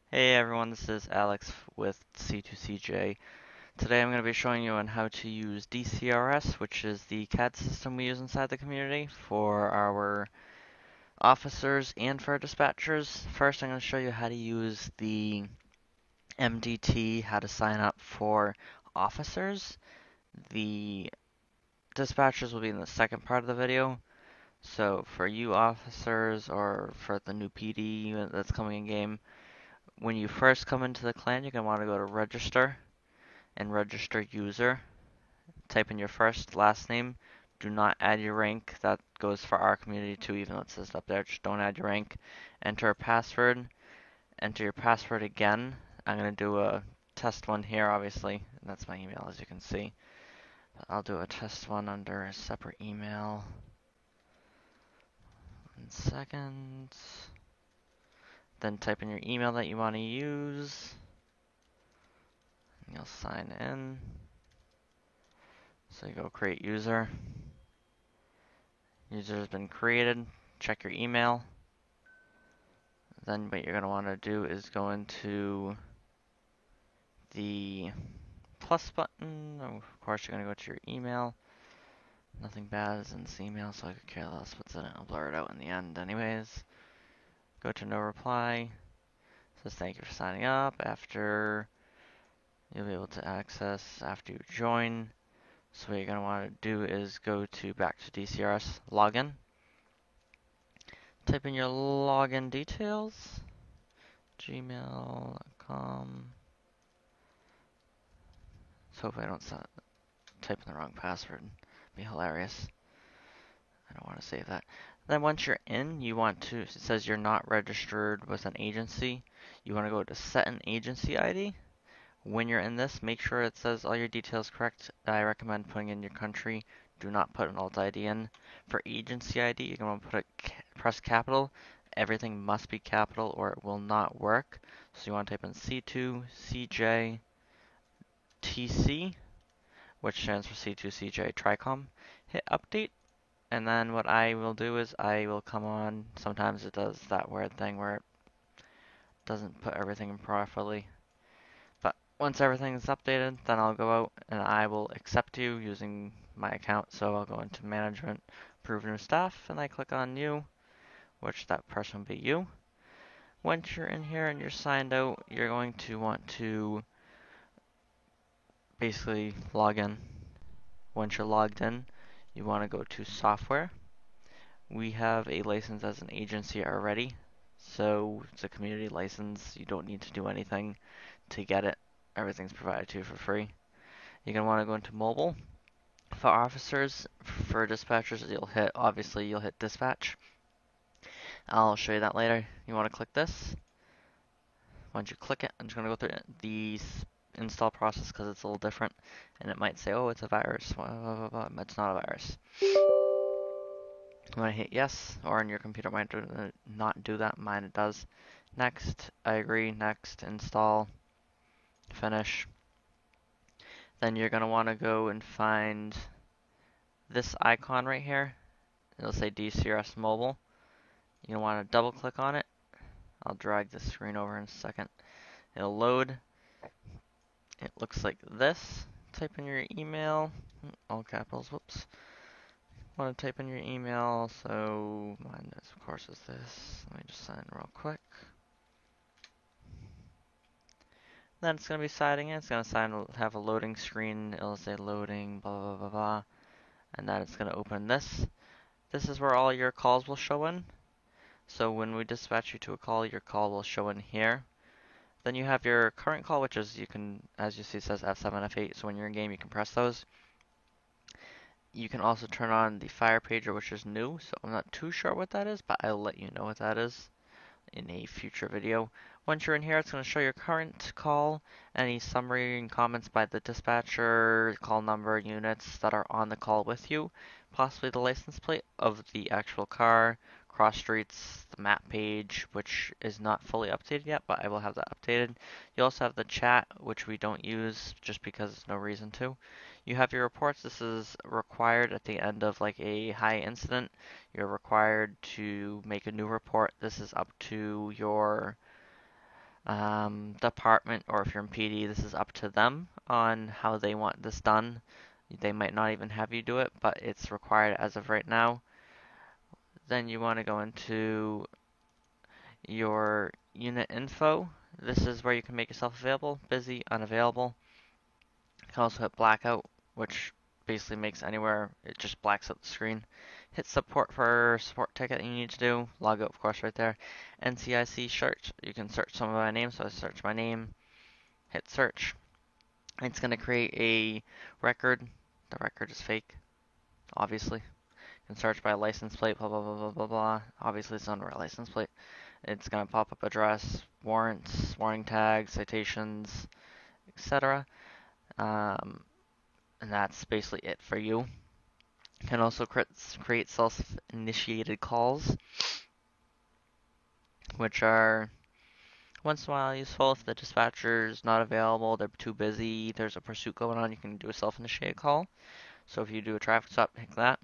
Hey everyone, this is Alex with C2CJ. Today I'm going to be showing you on how to use DCRS, which is the CAD system we use inside the community for our officers and for our dispatchers. First I'm going to show you how to use the MDT, how to sign up for officers. The dispatchers will be in the second part of the video. So for you officers or for the new PD that's coming in game, when you first come into the clan, you're going to want to go to register and register user. Type in your first, last name. Do not add your rank. That goes for our community too, even though it says up there. Just don't add your rank. Enter a password. Enter your password again. I'm going to do a test one here, obviously. That's my email, as you can see. I'll do a test one under a separate email. 1 second. Then type in your email that you want to use. You'll sign in. So you go create user. User has been created. Check your email. Then what you're going to want to do is go into the plus button. Of course, you're going to go to your email. Nothing bad is in this email, so I could care less what's in it. I'll blur it out in the end anyways. Go to no reply. It says thank you for signing up. After, you'll be able to access after you join. So what you're going to want to do is go to back to DCRS login. Type in your login details. gmail.com. So hopefully I don't type in the wrong password. It'd be hilarious. I don't want to save that. Then once you're in, you want to, it says you're not registered with an agency. You want to go to set an agency ID. When you're in this, make sure it says all your details correct. I recommend putting in your country. Do not put an alt ID in. For agency ID, you're going to press capital. Everything must be capital or it will not work. So you want to type in C2CJ TC, which stands for C2CJ Tricom. Hit update, and then what I will do is I will come on. Sometimes it does that weird thing where it doesn't put everything in properly. But once everything is updated, then I'll go out and I will accept you using my account. So I'll go into management, approve new staff, and I click on you, which that person will be you. Once you're in here and you're signed out, you're going to want to basically log in. Once you're logged in, you want to go to software. We have a license as an agency already, so it's a community license. You don't need to do anything to get it. Everything's provided to you for free. You're going to want to go into mobile. For officers, for dispatchers, you'll hit dispatch. I'll show you that later. You want to click this. Once you click it, I'm just going to go through the install process because it's a little different. And it might say, oh, it's a virus. It's not a virus. When I hit yes, or on your computer might not do that, mine it does. Next, I agree, next, install, finish. Then you're going to want to go and find this icon right here. It'll say DCRS Mobile. You want to double click on it. I'll drag the screen over in a second. It'll load. It looks like this. Type in your email, all capitals, whoops. Want to type in your email, so mine is, of course, is this. Let me just sign in real quick. Then it's going to be signing in. It's going to have a loading screen. It'll say loading, blah, blah, blah, blah. And then it's going to open this. This is where all your calls will show in. So when we dispatch you to a call, your call will show in here. Then you have your current call, which is, you can, as you see, it says F7, F8. So when you're in game, you can press those. You can also turn on the fire pager, which is new. So I'm not too sure what that is, but I'll let you know what that is in a future video. Once you're in here, it's going to show your current call, any summary and comments by the dispatcher, call number, units that are on the call with you, possibly the license plate of the actual car, cross streets, the map page, which is not fully updated yet, but I will have that updated. You also have the chat, which we don't use just because there's no reason to. You have your reports. This is required at the end of like a high incident. You're required to make a new report. This is up to your department, or if you're in PD, this is up to them on how they want this done. They might not even have you do it, but it's required as of right now. Then you want to go into your unit info. This is where you can make yourself available, busy, unavailable. You can also hit blackout, which basically makes anywhere, it just blacks out the screen. Hit support for support ticket you need to do. Log out, of course, right there. NCIC search. You can search some of my names, so I search my name. Hit search. It's going to create a record. The record is fake, obviously. You can search by license plate, blah, blah, blah, blah, blah, blah. Obviously, it's under a license plate. It's going to pop up address, warrants, warning tags, citations, etc. And that's basically it for you. You can also create self-initiated calls, which are once in a while useful. If the dispatcher's not available, they're too busy, there's a pursuit going on, you can do a self-initiated call. So if you do a traffic stop, pick that,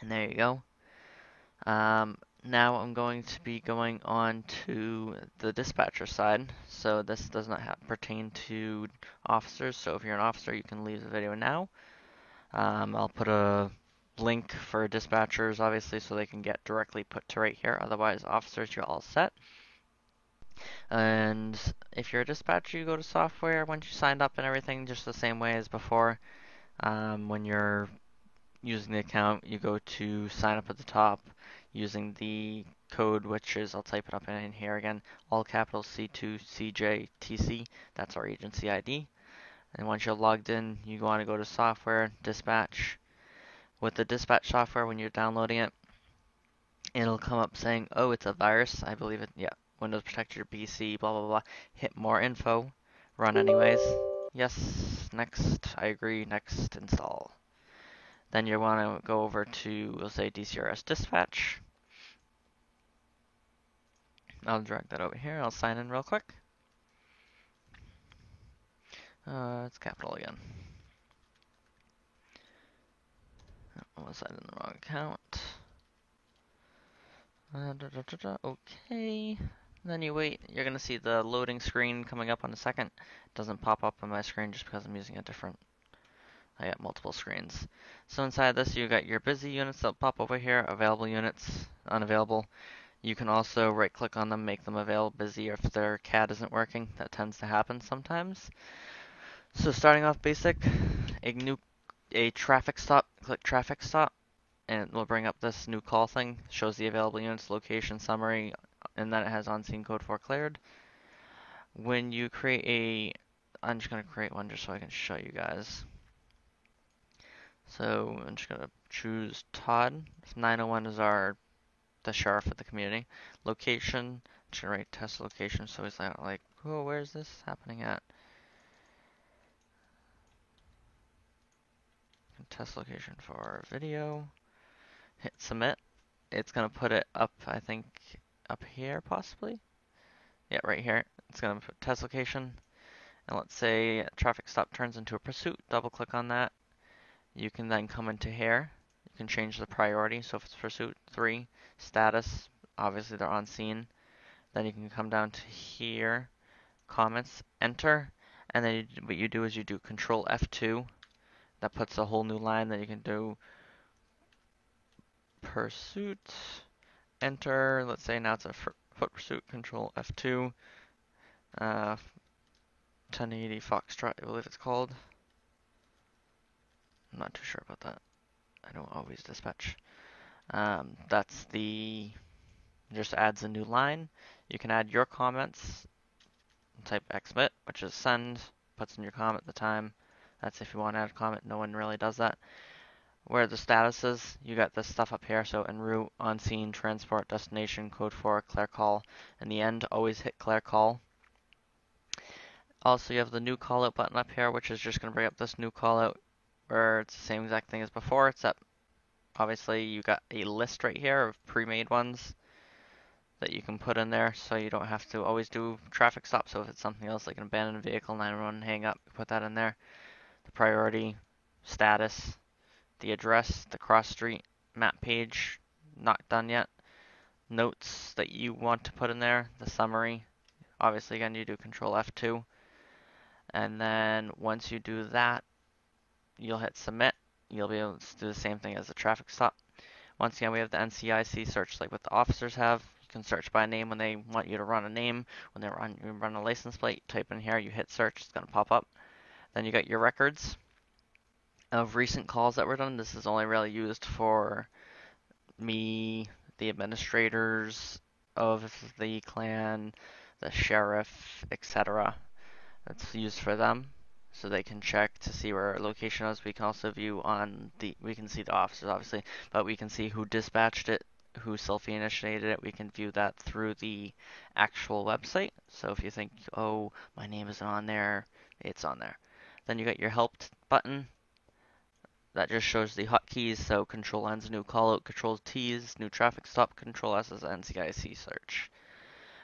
and there you go. Now I'm going to be going on to the dispatcher side. So this does not pertain to officers. So if you're an officer, you can leave the video now. I'll put a link for dispatchers, obviously, so they can get directly put to right here. Otherwise, officers, you're all set. And if you're a dispatcher, you go to software once you signed up and everything, just the same way as before. When you're using the account, you go to sign up at the top using the code, which is, I'll type it up in here again, all capital C2CJTC. That's our agency ID. And once you're logged in, you want to go to software, dispatch. With the dispatch software, when you're downloading it, it'll come up saying, oh, it's a virus. I believe it, yeah. Windows protect your PC, blah, blah, blah. Hit more info. Run anyways. Yes, next, I agree, next, install. Then you want to go over to, we'll say DCRS dispatch. I'll drag that over here. I'll sign in real quick. It's capital again. I was in the wrong account. Okay. Then you wait. You're going to see the loading screen coming up on a second. It doesn't pop up on my screen just because I'm using a different. I got multiple screens. So inside this, you got your busy units that pop over here, available units, unavailable. You can also right click on them, make them available busy, or if their CAD isn't working. That tends to happen sometimes. So starting off basic, a traffic stop, click traffic stop, and it will bring up this new call thing. Shows the available units, location, summary, and then it has on-scene code 4 cleared. When you create I'm just going to create one just so I can show you guys. So I'm just going to choose Todd. 901 is the sheriff of the community. Location, I'm just going to write test location so he's like, oh, where's this happening at? Test location for video. Hit submit. It's going to put it up, I think, up here possibly. Yeah, right here. It's going to put test location. And let's say a traffic stop turns into a pursuit. Double click on that. You can then come into here. You can change the priority. So if it's pursuit 3, status, obviously they're on scene. Then you can come down to here, comments, enter. And then what you do is you do control F2. That puts a whole new line that you can do pursuit, enter. Let's say now it's a foot pursuit, control F2. 1080 Foxtrot, I believe it's called. I'm not too sure about that. I don't always dispatch. That's just adds a new line. You can add your comments. Type XMIT, which is send, puts in your comment the time. That's if you want to add a comment. No one really does that. Where the status is, you got this stuff up here. So en route, on scene, transport, destination, code 4, clear call. In the end, always hit clear call. Also, you have the new callout button up here, which is just going to bring up this new callout, where it's the same exact thing as before, except obviously you got a list right here of pre-made ones that you can put in there, so you don't have to always do traffic stop. So if it's something else like an abandoned vehicle, 911 hang up, put that in there. The priority, status, the address, the cross street, map page, not done yet. Notes that you want to put in there, the summary, Obviously, again, you do Control F2. And then once you do that, you'll hit submit. You'll be able to do the same thing as the traffic stop. Once again, we have the NCIC search like what the officers have. You can search by name when they want you to run a name. When they run a license plate, type in here, you hit search, it's going to pop up. Then you got your records of recent calls that were done. This is only really used for me, the administrators of the clan, the sheriff, etc. That's used for them, so they can check to see where our location is. We can also view we can see the officers obviously, but we can see who dispatched it, who self-initiated it. We can view that through the actual website. So if you think, oh, my name isn't on there, it's on there. Then you got your help button. That just shows the hotkeys, so Control N's new callout, Control T's new traffic stop, Control S's NCIC search.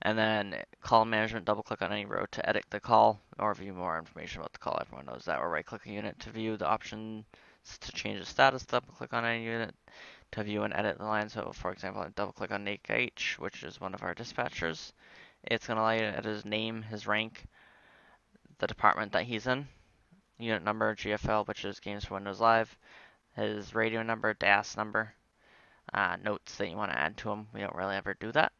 And then call management, double click on any row to edit the call or view more information about the call. Everyone knows that. Or right click a unit to view the options to change the status, double click on any unit to view and edit the line. So for example, I double click on Nick H, which is one of our dispatchers. It's going to allow you to edit his name, his rank, the department that he's in, unit number, GFL, which is Games for Windows Live, his radio number, DAS number, notes that you want to add to him. We don't really ever do that.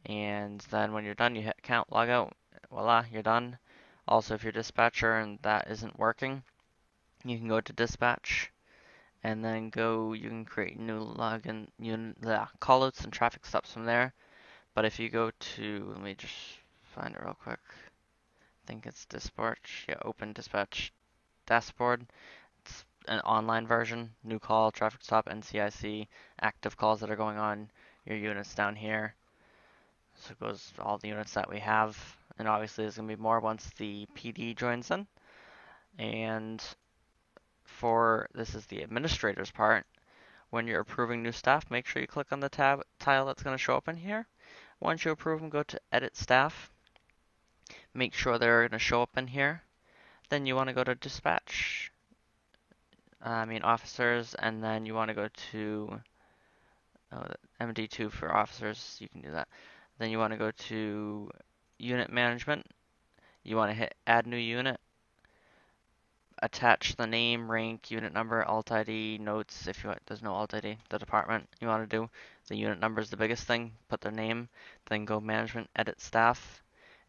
And then when you're done, you hit account, log out, voila, you're done. Also, if you're dispatcher and that isn't working, you can go to dispatch and then you can create new login, callouts and traffic stops from there. But if you go to, let me just find it real quick. I think it's dispatch, yeah, open dispatch dashboard. It's an online version, new call, traffic stop, NCIC, active calls that are going on, your units down here. So it goes to all the units that we have, and obviously there's going to be more once the PD joins in. And this is the administrator's part. When you're approving new staff, make sure you click on the tile that's going to show up in here. Once you approve them, go to edit staff. Make sure they're going to show up in here. Then you want to go to dispatch, officers, and then you want to go to MD2 for officers. You can do that. Then you want to go to unit management. You want to hit add new unit. Attach the name, rank, unit number, alt ID, notes. If there's no alt ID, the department you want to do. The unit number is the biggest thing. Put their name. Then go management, edit staff,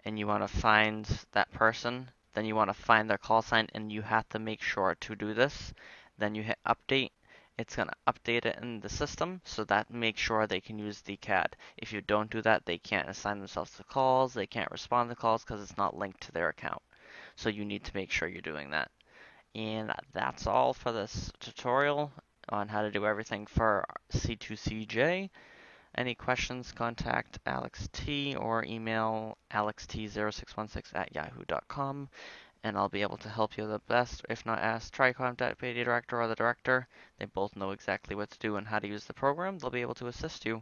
and you want to find that person. Then you want to find their call sign, and you have to make sure to do this. Then you hit update. It's going to update it in the system, so that makes sure they can use the CAD. If you don't do that, they can't assign themselves to calls, they can't respond to calls because it's not linked to their account. So you need to make sure you're doing that. And that's all for this tutorial on how to do everything for C2CJ. Any questions, contact Alex T or email alext0616@yahoo.com. And I'll be able to help you the best. If not, try contact PD Director or the Director. They both know exactly what to do and how to use the program. They'll be able to assist you.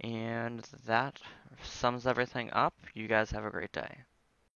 And that sums everything up. You guys have a great day.